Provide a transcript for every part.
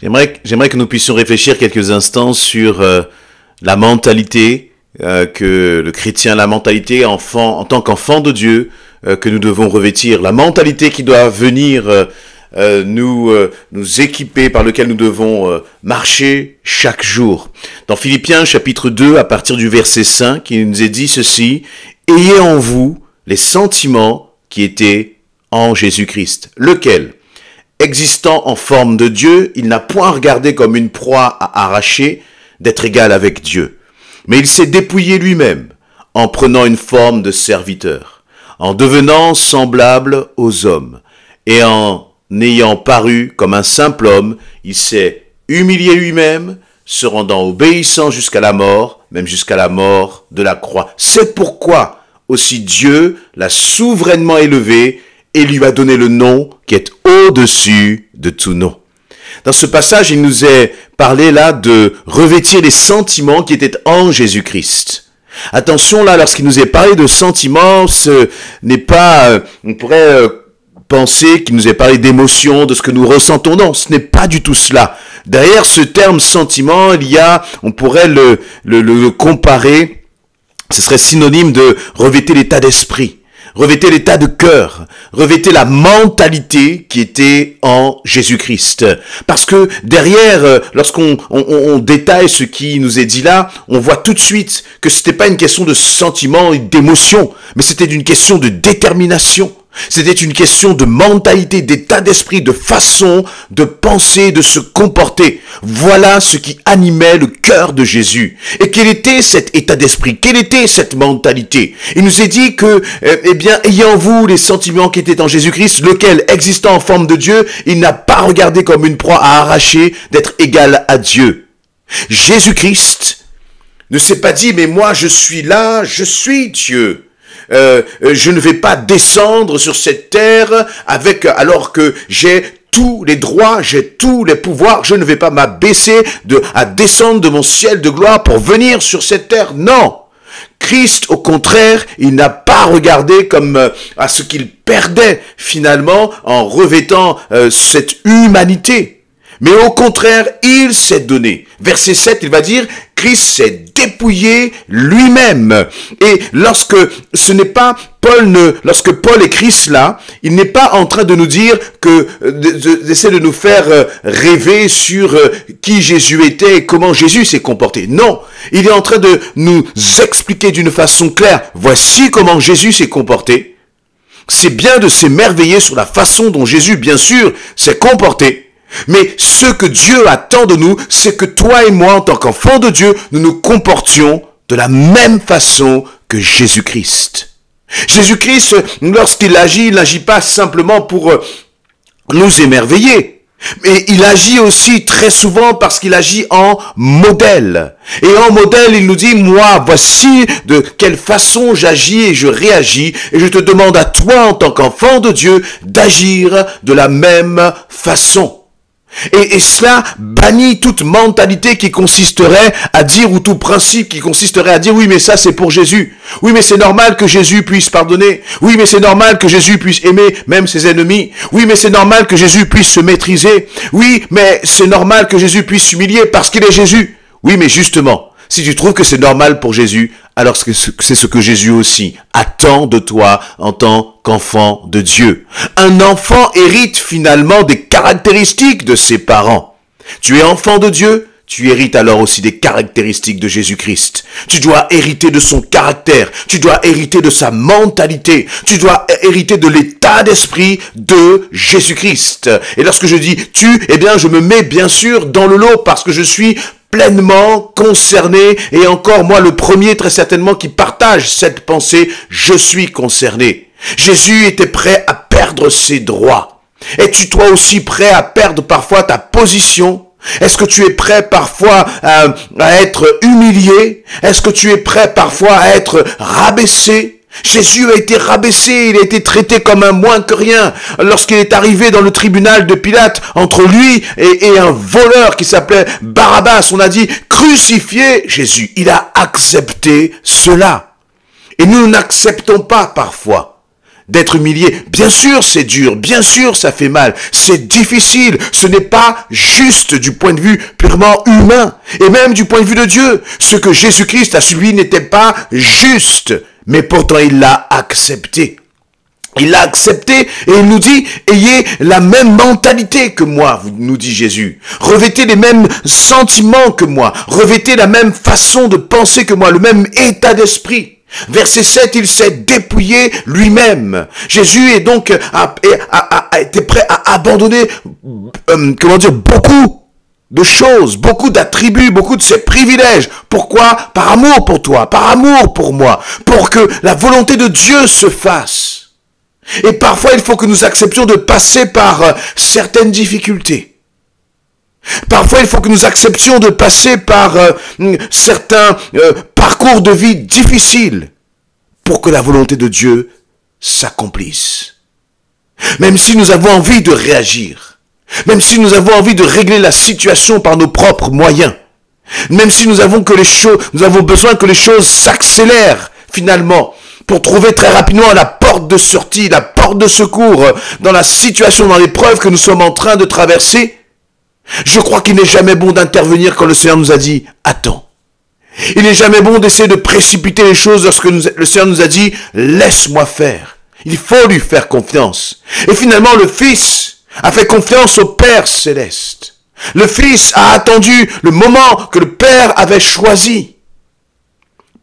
J'aimerais que nous puissions réfléchir quelques instants sur la mentalité que le chrétien, la mentalité en tant qu'enfant de Dieu que nous devons revêtir, la mentalité qui doit venir nous équiper, par lequel nous devons marcher chaque jour. Dans Philippiens chapitre 2, à partir du verset 5, il nous est dit ceci: « Ayez en vous les sentiments qui étaient en Jésus-Christ, lequel, existant en forme de Dieu, il n'a point regardé comme une proie à arracher d'être égal avec Dieu. Mais il s'est dépouillé lui-même en prenant une forme de serviteur, en devenant semblable aux hommes, et en ayant paru comme un simple homme, il s'est humilié lui-même, se rendant obéissant jusqu'à la mort, même jusqu'à la mort de la croix. C'est pourquoi aussi Dieu l'a souverainement élevé et lui a donné le nom qui est au-dessus de tout nom. » Dans ce passage, il nous est parlé là de revêtir les sentiments qui étaient en Jésus-Christ. Attention là, lorsqu'il nous est parlé de sentiments, ce n'est pas, on pourrait penser qu'il nous est parlé d'émotions, de ce que nous ressentons. Non, ce n'est pas du tout cela. Derrière ce terme sentiment, il y a, on pourrait le comparer, ce serait synonyme de revêtir l'état d'esprit. Revêtez l'état de cœur, revêtez la mentalité qui était en Jésus-Christ. Parce que derrière, lorsqu'on détaille ce qui nous est dit là, on voit tout de suite que c'était pas une question de sentiment et d'émotion, mais c'était une question de détermination. C'était une question de mentalité, d'état d'esprit, de façon de penser, de se comporter. Voilà ce qui animait le cœur de Jésus. Et quel était cet état d'esprit? Quelle était cette mentalité? Il nous est dit que, ayant vous les sentiments qui étaient en Jésus-Christ, lequel, existant en forme de Dieu, il n'a pas regardé comme une proie à arracher d'être égal à Dieu. Jésus-Christ ne s'est pas dit, mais moi je suis là, je suis Dieu. Je ne vais pas descendre sur cette terre alors que j'ai tous les droits, j'ai tous les pouvoirs, je ne vais pas m'abaisser à descendre de mon ciel de gloire pour venir sur cette terre. Non! Christ, au contraire, il n'a pas regardé comme à ce qu'il perdait finalement en revêtant cette humanité. Mais au contraire, il s'est donné. Verset 7, il va dire, Christ s'est dépouillé lui-même. Et lorsque Paul écrit cela, il n'est pas en train de nous dire d'essayer de nous faire rêver sur qui Jésus était et comment Jésus s'est comporté. Non, il est en train de nous expliquer d'une façon claire, voici comment Jésus s'est comporté. C'est bien de s'émerveiller sur la façon dont Jésus, bien sûr, s'est comporté. Mais ce que Dieu attend de nous, c'est que toi et moi, en tant qu'enfants de Dieu, nous nous comportions de la même façon que Jésus-Christ. Jésus-Christ, lorsqu'il agit, il n'agit pas simplement pour nous émerveiller. Mais il agit aussi très souvent parce qu'il agit en modèle. Et en modèle, il nous dit, moi, voici de quelle façon j'agis et je réagis. Et je te demande à toi, en tant qu'enfant de Dieu, d'agir de la même façon. Et cela bannit toute mentalité qui consisterait à dire, ou tout principe qui consisterait à dire, oui mais ça c'est pour Jésus, oui mais c'est normal que Jésus puisse pardonner, oui mais c'est normal que Jésus puisse aimer même ses ennemis, oui mais c'est normal que Jésus puisse se maîtriser, oui mais c'est normal que Jésus puisse s'humilier parce qu'il est Jésus. Oui mais justement, si tu trouves que c'est normal pour Jésus, alors c'est ce que Jésus aussi attend de toi en tant qu'enfant de Dieu. Un enfant hérite finalement des caractéristiques de ses parents. Tu es enfant de Dieu, tu hérites alors aussi des caractéristiques de Jésus-Christ. Tu dois hériter de son caractère, tu dois hériter de sa mentalité, tu dois hériter de l'état d'esprit de Jésus-Christ. Et lorsque je dis tu, je me mets bien sûr dans le lot parce que je suis pleinement concerné, et encore moi le premier très certainement qui partage cette pensée, je suis concerné. Jésus était prêt à perdre ses droits. Es-tu toi aussi prêt à perdre parfois ta position? Est-ce que tu es prêt parfois à être humilié? Est-ce que tu es prêt parfois à être rabaissé? Jésus a été rabaissé, il a été traité comme un moins que rien. Lorsqu'il est arrivé dans le tribunal de Pilate, entre lui et un voleur qui s'appelait Barabbas, on a dit crucifiez Jésus. Il a accepté cela. Et nous n'acceptons pas parfois d'être humilié. Bien sûr, c'est dur, bien sûr, ça fait mal, c'est difficile, ce n'est pas juste du point de vue purement humain, et même du point de vue de Dieu. Ce que Jésus-Christ a subi n'était pas juste, mais pourtant il l'a accepté. Il l'a accepté et il nous dit, ayez la même mentalité que moi, nous dit Jésus. Revêtez les mêmes sentiments que moi, revêtez la même façon de penser que moi, le même état d'esprit. Verset 7, il s'est dépouillé lui-même. Jésus est donc a été prêt à abandonner beaucoup de choses, beaucoup d'attributs, beaucoup de ses privilèges. Pourquoi? Par amour pour toi, par amour pour moi, pour que la volonté de Dieu se fasse. Et parfois, il faut que nous acceptions de passer par certaines difficultés. Parfois, il faut que nous acceptions de passer par certains parcours de vie difficiles pour que la volonté de Dieu s'accomplisse. Même si nous avons envie de réagir, même si nous avons envie de régler la situation par nos propres moyens, même si nous avons besoin que les choses s'accélèrent finalement, pour trouver très rapidement la porte de sortie, la porte de secours dans la situation, dans l'épreuve que nous sommes en train de traverser, je crois qu'il n'est jamais bon d'intervenir quand le Seigneur nous a dit « Attends ». Il n'est jamais bon d'essayer de précipiter les choses lorsque le Seigneur nous a dit « Laisse-moi faire ». Il faut lui faire confiance. Et finalement, le Fils a fait confiance au Père Céleste. Le Fils a attendu le moment que le Père avait choisi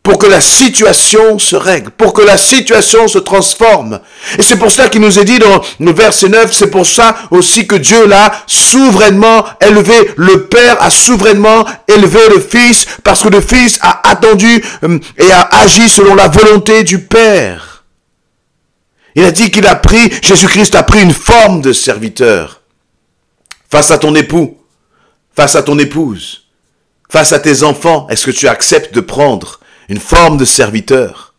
pour que la situation se règle, pour que la situation se transforme. Et c'est pour ça qu'il nous est dit dans le verset 9, c'est pour ça aussi que Dieu l'a souverainement élevé. Le Père a souverainement élevé le Fils, parce que le Fils a attendu et a agi selon la volonté du Père. Il a dit qu'il a pris, Jésus-Christ a pris une forme de serviteur. Face à ton époux, face à ton épouse, face à tes enfants, est-ce que tu acceptes de prendre une forme de serviteur?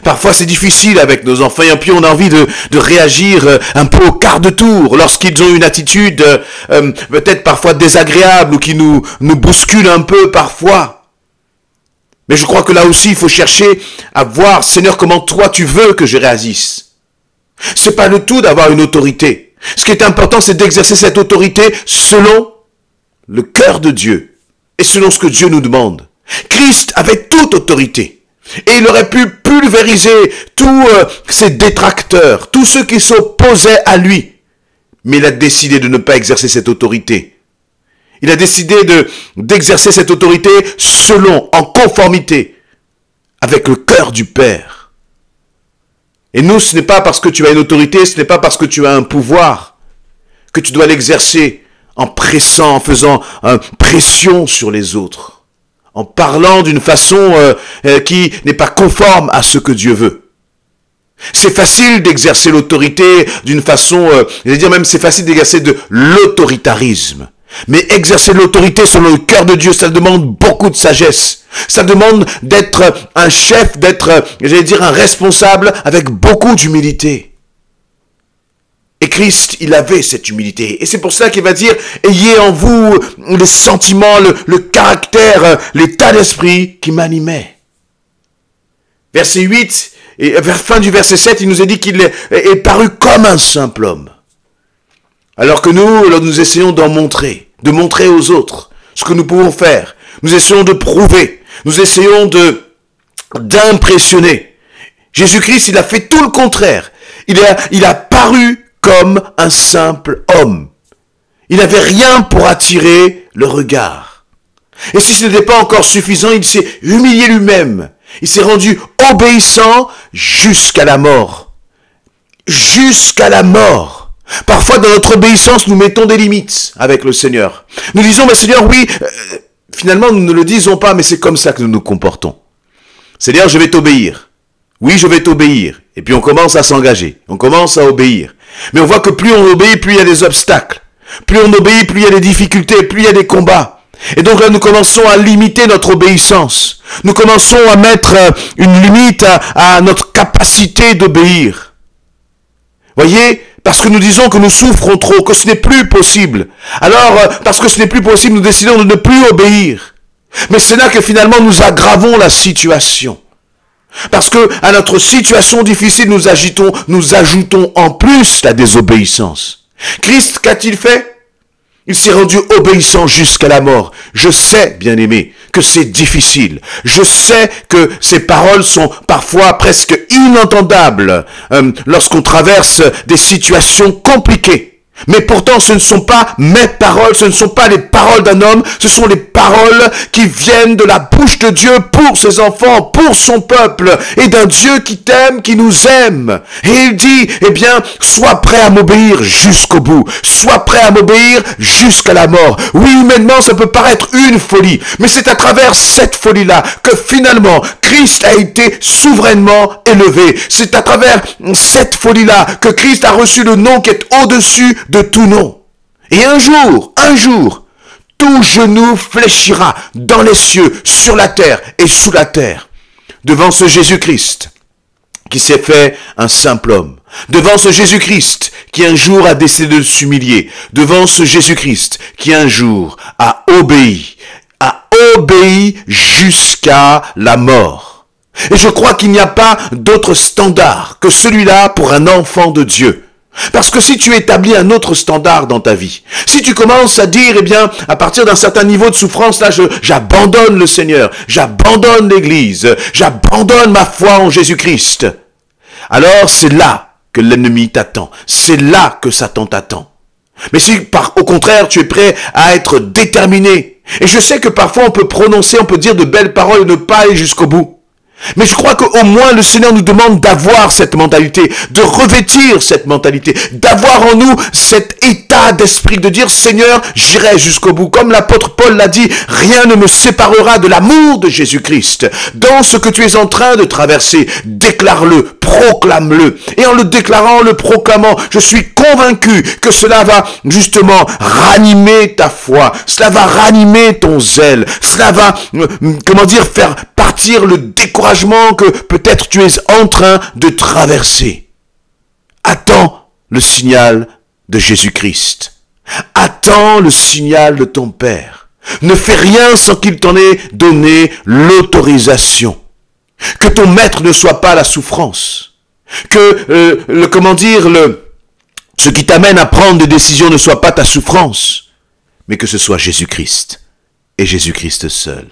Parfois c'est difficile avec nos enfants et puis on a envie de réagir un peu au quart de tour lorsqu'ils ont une attitude peut-être parfois désagréable ou qui nous bouscule un peu parfois. Mais je crois que là aussi il faut chercher à voir, Seigneur, comment toi tu veux que je réagisse. C'est pas le tout d'avoir une autorité. Ce qui est important, c'est d'exercer cette autorité selon le cœur de Dieu et selon ce que Dieu nous demande. Christ avait toute autorité et il aurait pu pulvériser tous ses détracteurs, tous ceux qui s'opposaient à lui. Mais il a décidé de ne pas exercer cette autorité. Il a décidé d'exercer cette autorité selon, en conformité avec le cœur du Père. Et nous, ce n'est pas parce que tu as une autorité, ce n'est pas parce que tu as un pouvoir que tu dois l'exercer en pressant, en faisant pression sur les autres, en parlant d'une façon qui n'est pas conforme à ce que Dieu veut. C'est facile d'exercer l'autorité d'une façon, je vais dire même c'est facile d'exercer de l'autoritarisme. Mais exercer l'autorité selon le cœur de Dieu, ça demande beaucoup de sagesse. Ça demande d'être un chef, d'être, j'allais dire, un responsable avec beaucoup d'humilité. Et Christ, il avait cette humilité. Et c'est pour ça qu'il va dire, ayez en vous les sentiments, le caractère, l'état d'esprit qui m'animait. Verset 8, et vers fin du verset 7, il nous a dit qu'il est paru comme un simple homme. Alors que nous essayons de montrer aux autres ce que nous pouvons faire. Nous essayons de prouver. Nous essayons d'impressionner. Jésus-Christ, il a fait tout le contraire. Il a paru comme un simple homme. Il n'avait rien pour attirer le regard. Et si ce n'était pas encore suffisant, il s'est humilié lui-même. Il s'est rendu obéissant jusqu'à la mort. Jusqu'à la mort. Parfois, dans notre obéissance, nous mettons des limites avec le Seigneur. Nous disons, mais Seigneur, oui, finalement, nous ne le disons pas, mais c'est comme ça que nous nous comportons. Seigneur, je vais t'obéir. Oui, je vais t'obéir. Et puis on commence à s'engager. On commence à obéir. Mais on voit que plus on obéit, plus il y a des obstacles. Plus on obéit, plus il y a des difficultés, plus il y a des combats. Et donc là, nous commençons à limiter notre obéissance. Nous commençons à mettre une limite à notre capacité d'obéir. Voyez, parce que nous disons que nous souffrons trop, que ce n'est plus possible. Alors, parce que ce n'est plus possible, nous décidons de ne plus obéir. Mais c'est là que finalement nous aggravons la situation. Parce que à notre situation difficile, nous ajoutons en plus la désobéissance. Christ, qu'a-t-il fait? Il s'est rendu obéissant jusqu'à la mort. Je sais, bien-aimé, que c'est difficile. Je sais que ces paroles sont parfois presque inentendables lorsqu'on traverse des situations compliquées. Mais pourtant, ce ne sont pas mes paroles, ce ne sont pas les paroles d'un homme, ce sont les paroles qui viennent de la bouche de Dieu pour ses enfants, pour son peuple, et d'un Dieu qui t'aime, qui nous aime. Et il dit, eh bien, sois prêt à m'obéir jusqu'au bout, sois prêt à m'obéir jusqu'à la mort. Oui, humainement, ça peut paraître une folie, mais c'est à travers cette folie-là que finalement, Christ a été souverainement élevé. C'est à travers cette folie-là que Christ a reçu le nom qui est au-dessus de tout nom. Et un jour, tout genou fléchira dans les cieux, sur la terre et sous la terre, devant ce Jésus-Christ qui s'est fait un simple homme, devant ce Jésus-Christ qui un jour a décidé de s'humilier, devant ce Jésus-Christ qui un jour a obéi jusqu'à la mort. Et je crois qu'il n'y a pas d'autre standard que celui-là pour un enfant de Dieu. Parce que si tu établis un autre standard dans ta vie, si tu commences à dire, eh bien, à partir d'un certain niveau de souffrance, là, j'abandonne le Seigneur, j'abandonne l'Église, j'abandonne ma foi en Jésus-Christ, alors c'est là que l'ennemi t'attend, c'est là que Satan t'attend. Mais si, au contraire, tu es prêt à être déterminé, et je sais que parfois on peut dire de belles paroles et ne pas aller jusqu'au bout. Mais je crois qu'au moins le Seigneur nous demande d'avoir cette mentalité, de revêtir cette mentalité, d'avoir en nous cet état d'esprit, de dire Seigneur, j'irai jusqu'au bout. Comme l'apôtre Paul l'a dit, rien ne me séparera de l'amour de Jésus-Christ. Dans ce que tu es en train de traverser, déclare-le, proclame-le. Et en le déclarant, en le proclamant, je suis convaincu que cela va justement ranimer ta foi, cela va ranimer ton zèle, cela va, faire partir le découragement que peut-être tu es en train de traverser. Attends le signal de Jésus-Christ. Attends le signal de ton Père. Ne fais rien sans qu'il t'en ait donné l'autorisation. Que ton maître ne soit pas la souffrance. Que ce qui t'amène à prendre des décisions ne soit pas ta souffrance, mais que ce soit Jésus-Christ et Jésus-Christ seul.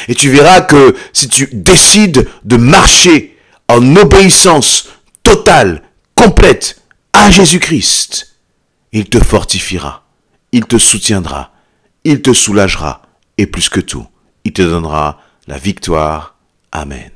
Et tu verras que si tu décides de marcher en obéissance totale, complète à Jésus-Christ, il te fortifiera, il te soutiendra, il te soulagera et plus que tout, il te donnera la victoire. Amen.